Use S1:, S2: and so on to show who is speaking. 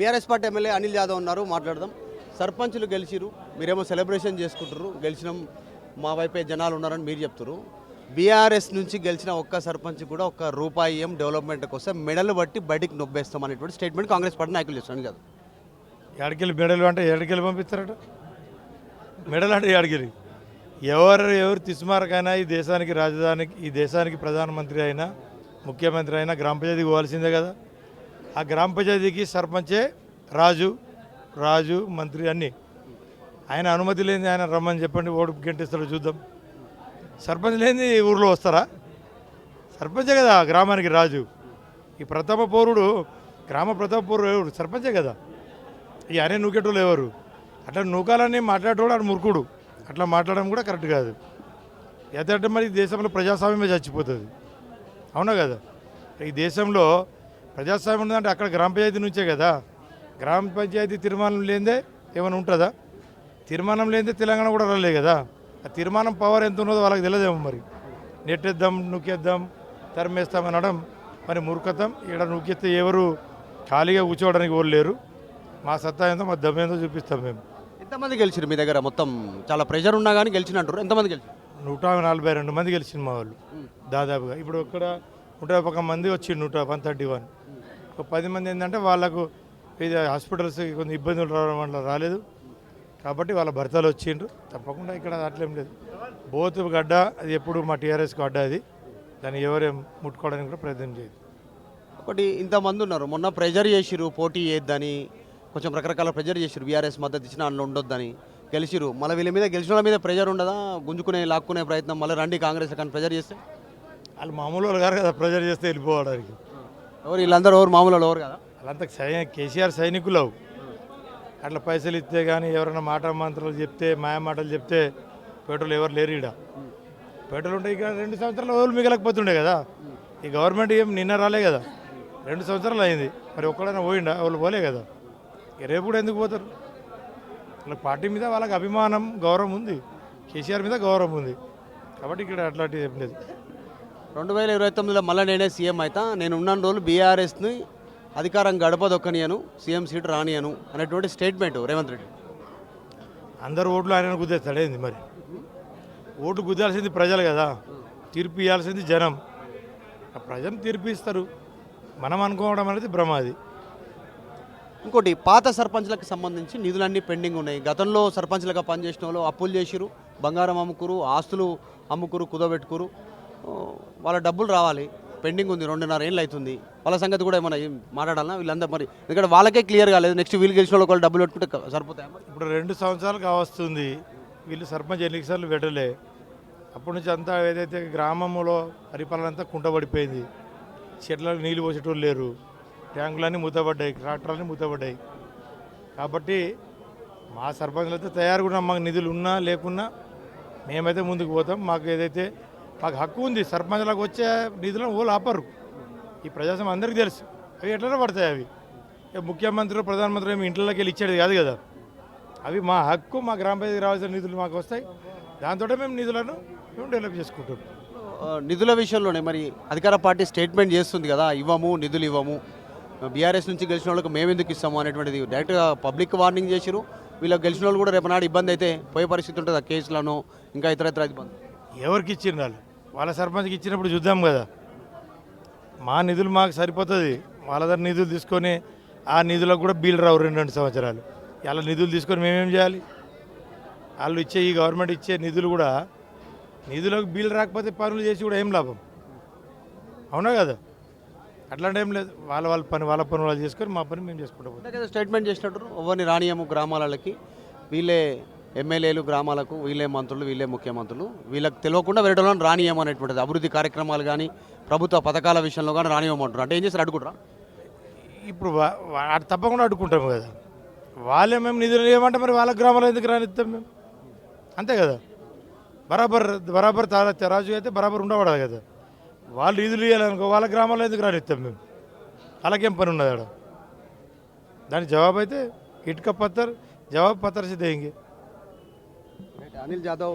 S1: BRS party MLA Anil Yadav ఉన్నారు, మాట్లాడదాం. సర్పంచులు గెలిచిరు, మీరేమో సెలబ్రేషన్ చేసుకుంటారు, గెలిచినాం మా వైపే జనాలు ఉన్నారని మీరు చెప్తారు. బీఆర్ఎస్ నుంచి గెలిచిన ఒక్క సర్పంచ్ కూడా ఒక్క రూపాయి డెవలప్మెంట్ కోసం మెడలు బట్టి బయటికి నొబ్బేస్తాం అనేటువంటి స్టేట్మెంట్ కాంగ్రెస్ పార్టీ నాయకులు చేస్తాను కదా.
S2: ఏడకెళ్ళి మెడలు అంటే ఏడకెళ్ళి పంపిస్తారట. మెడలు అంటే ఏడకెళ్ళి ఎవరు తిస్మారకైనా ఈ దేశానికి రాజధానికి, ఈ దేశానికి ప్రధానమంత్రి అయినా ముఖ్యమంత్రి అయినా గ్రామ పంచాయతీకి పోవాల్సిందే కదా. ఆ గ్రామ పంచాయతీకి సర్పంచే రాజు మంత్రి అన్నీ. ఆయన అనుమతి లేని ఆయన రమ్మని చెప్పండి, ఓటు గంటిస్తాడు చూద్దాం. సర్పంచ్ లేని ఊర్లో వస్తారా? సర్పంచే కదా గ్రామానికి రాజు. ఈ ప్రథమ పౌరుడు, గ్రామ ప్రథమ పౌరుడు ఎవరు? సర్పంచే కదా. ఈ అనే నూకేటోళ్ళు ఎవరు? అట్లా నూకాలని మాట్లాడేటోడు ఆడు మురుకుడు. అట్లా మాట్లాడడం కూడా కరెక్ట్ కాదు. ఎదంటే మరి దేశంలో ప్రజాస్వామ్యమే చచ్చిపోతుంది. అవునా కదా? ఈ దేశంలో ప్రజాస్వామ్యం ఉందంటే అక్కడ గ్రామ పంచాయతీ నుంచే కదా. గ్రామ పంచాయతీ తీర్మానం లేదే ఏమైనా ఉంటుందా? తీర్మానం లేదే తెలంగాణ కూడా రాలే కదా. ఆ తీర్మానం పవర్ ఎంత ఉన్నదో వాళ్ళకి తెలియదేమో. మరి నెట్టేద్దాం, నూకేద్దాం, తరిమేస్తాం అనడం మరి మూర్ఖతం. ఇక్కడ నూకెత్తే ఎవరు ఖాళీగా కూర్చోవడానికి ఎవరు లేరు. మా సత్తా ఎంతో మా దమ్మ ఎంతో చూపిస్తాం మేము.
S1: ఎంతమంది గెలిచారు మీ దగ్గర? మొత్తం చాలా ప్రెషర్ ఉన్నా కానీ గెలిచినట్టు ఎంతమంది గెలిచారు?
S2: 142 మంది గెలిచింది మా వాళ్ళు దాదాపుగా. ఇప్పుడు ఇక్కడ 101 మంది వచ్చింది, 131. ఒక 10 మంది ఏంటంటే వాళ్ళకు ఇది హాస్పిటల్స్ కొంచెం ఇబ్బందులు రావడం వల్ల రాలేదు కాబట్టి వాళ్ళ భర్తలు వచ్చిండ్రు. తప్పకుండా ఇక్కడ అట్లేం లేదు. బోతు గడ్డ అది ఎప్పుడు మా టీఆర్ఎస్ గడ్డ. అది దాన్ని ఎవరేం ముట్టుకోవడానికి కూడా ప్రయత్నం చేయదు.
S1: ఒకటి ఇంతమంది ఉన్నారు, మొన్న ప్రెజర్ చేసిరు పోటీ చేయొద్దని, కొంచెం రకరకాల ప్రెజర్ చేసిరు. బీఆర్ఎస్ మద్దతు ఇచ్చిన అందులో ఉండొద్దని గెలిచిరు. మళ్ళీ వీళ్ళ మీద గెలిచిన వాళ్ళ మీద ప్రెజర్ ఉండదా? గుంజుకునే లాక్కునే ప్రయత్నం మళ్ళీ రండి కాంగ్రెస్ కానీ ప్రెజర్ చేస్తే
S2: వాళ్ళు మామూలు వాళ్ళు గారు కదా ప్రెజర్ చేస్తే వెళ్ళిపోవడానికి.
S1: ఎవరు వీళ్ళందరూ? ఎవరు మామూలు ఎవరు కదా.
S2: వాళ్ళంతా కేసీఆర్ సైనికులు. అట్లా పైసలు ఇస్తే కానీ ఎవరైనా మాట మంత్రాలు చెప్తే, మాయ మాటలు చెప్తే పెట్రోల్ ఎవరు లేరు. ఇక్కడ పెట్రోల్ ఉంటే ఇక 2 సంవత్సరాలు రోజులు మిగలకపోతుండే కదా. ఈ గవర్నమెంట్ ఏం నిన్న రాలే కదా, 2 సంవత్సరాలు అయింది. మరి ఒక్కడైనా పోయిండా? వాళ్ళు పోలే కదా. రేపు కూడా ఎందుకు పోతారు? వాళ్ళ పార్టీ మీద వాళ్ళకి అభిమానం, గౌరవం ఉంది. కేసీఆర్ మీద గౌరవం ఉంది కాబట్టి ఇక్కడ అట్లాంటిది ఏం లేదు.
S1: 2029లో మళ్ళీ నేనే సీఎం అవుతా, నేను ఉన్న రోజులు బీఆర్ఎస్ని అధికారం గడపదొక్కనియను, సీఎం సీటు రానియను అనేటువంటి స్టేట్మెంట్ రేవంత్ రెడ్డి.
S2: అందరు ఓట్లు ఆయన గుద్దేస్తాడేంది? మరి ఓటు గుద్దాల్సింది ప్రజలు కదా, తీర్పు ఇవ్వాల్సింది జనం. ఆ ప్రజలు తీర్పు ఇస్తారు, మనం అనుకోవడం అనేది భ్రమాది.
S1: ఇంకోటి, పాత సర్పంచ్లకు సంబంధించి నిధులన్నీ పెండింగ్ ఉన్నాయి. గతంలో సర్పంచ్లుగా పనిచేసిన వాళ్ళు అప్పులు చేసిరు, బంగారం అమ్ముకురు, ఆస్తులు అమ్ముకురు, కుదబెట్టుకురు. వాళ్ళ డబ్బులు రావాలి, పెండింగ్ ఉంది. 2.5 ఏళ్ళు అవుతుంది. వాళ్ళ సంగతి కూడా ఏమైనా మాట్లాడాలన్నా వీళ్ళందరూ? మరి ఎందుకంటే వాళ్ళకే క్లియర్ కాలేదు. నెక్స్ట్ వీళ్ళు గెలిచిన వాళ్ళు డబ్బులు పెట్టుకుంటే సరిపోతాయి.
S2: ఇప్పుడు 2 సంవత్సరాలు కావస్తుంది. వీళ్ళు సర్పంచ్ ఎన్నికసార్లు పెట్టలే. అప్పటి నుంచి అంతా ఏదైతే గ్రామంలో పరిపాలన అంతా కుంటపడిపోయింది. చెట్లకు నీళ్ళు పోసేటోళ్ళు లేరు, ట్యాంకులన్నీ మూతపడ్డాయి, ట్రాక్టర్లన్నీ మూతపడ్డాయి. కాబట్టి మా సర్పంచ్లు అయితే తయారుగా ఉన్నాం. మాకు నిధులు ఉన్నా లేకున్నా మేమైతే ముందుకు పోతాం. మాకు ఏదైతే మాకు హక్కు ఉంది. సర్పంచ్లకు వచ్చే నిధులను వాళ్ళు ఆపరు. ఈ ప్రజాస్వామ్యం అందరికీ తెలుసు. అవి ఎట్లనే పడతాయి. అవి ముఖ్యమంత్రి ప్రధానమంత్రి ఏమి ఇంట్లోకి వెళ్ళి ఇచ్చేది కాదు కదా. అవి మా హక్కు. మా గ్రామ పంచాయతీకి రావాల్సిన నిధులు మాకు వస్తాయి. దాంతో మేము నిధులను డెవలప్ చేసుకుంటాం.
S1: నిధుల విషయంలోనే మరి అధికార పార్టీ స్టేట్మెంట్ చేస్తుంది కదా, ఇవ్వము, నిధులు ఇవ్వము, బీఆర్ఎస్ నుంచి గెలిచిన వాళ్ళకి మేము ఎందుకు ఇస్తాము అనేటువంటిది డైరెక్ట్గా పబ్లిక్ వార్నింగ్ చేసిరు. వీళ్ళకి గెలిచిన వాళ్ళు కూడా రేపు నాడు ఇబ్బంది అయితే పోయే పరిస్థితి ఉంటుంది. ఆ కేసులను ఇంకా ఇతర ఇబ్బంది
S2: ఎవరికి ఇచ్చిన వాళ్ళ సర్పంచ్కి ఇచ్చినప్పుడు చూద్దాం కదా. మా నిధులు మాకు సరిపోతుంది. వాళ్ళ దగ్గర నిధులు తీసుకొని ఆ నిధులకు కూడా బిల్ రావు 2 సంవత్సరాలు. వాళ్ళ నిధులు తీసుకొని మేమేం చేయాలి? వాళ్ళు ఇచ్చే ఈ గవర్నమెంట్ ఇచ్చే నిధులు కూడా, నిధులకు బిల్ రాకపోతే పనులు చేసి కూడా ఏం లాభం? అవునా కదా. అట్లాంటి ఏం లేదు. వాళ్ళ పని వాళ్ళు చేసుకొని మా పని మేము చేసుకుంటాం.
S1: స్టేట్మెంట్ చేసినట్టు ఎవరిని రానియము గ్రామాలకి, వీళ్ళే ఎమ్మెల్యేలు గ్రామాలకు, వీళ్ళే మంత్రులు, వీళ్ళే ముఖ్యమంత్రులు, వీళ్ళకి తెలియకుండా వేరే వాళ్ళని రానియము అనేటువంటిది. అభివృద్ధి కార్యక్రమాలు కానీ ప్రభుత్వ పథకాల విషయంలో కానీ రానియమంటారు. అంటే ఏం చేస్తారు? అడుగురా.
S2: ఇప్పుడు తప్పకుండా అడుక్కుంటాము కదా. వాళ్ళే మేము నిధులు ఏమంటే మరి వాళ్ళ గ్రామాలు ఎందుకు రానిస్తాం మేము? అంతే కదా. బరాబర్ రాజు అయితే బరాబర్ ఉండకూడదు కదా. వాళ్ళు నిధులు ఇవ్వాలనుకో వాళ్ళ గ్రామాల్లో ఎందుకు రానిస్తాం మేము? వాళ్ళకేం పని ఉన్నది ఆడ? దాని జవాబు అయితే ఇటుక పత్తర్ జవాబు పత్తర్ से देंगे.
S1: అనిల్ యాదవ్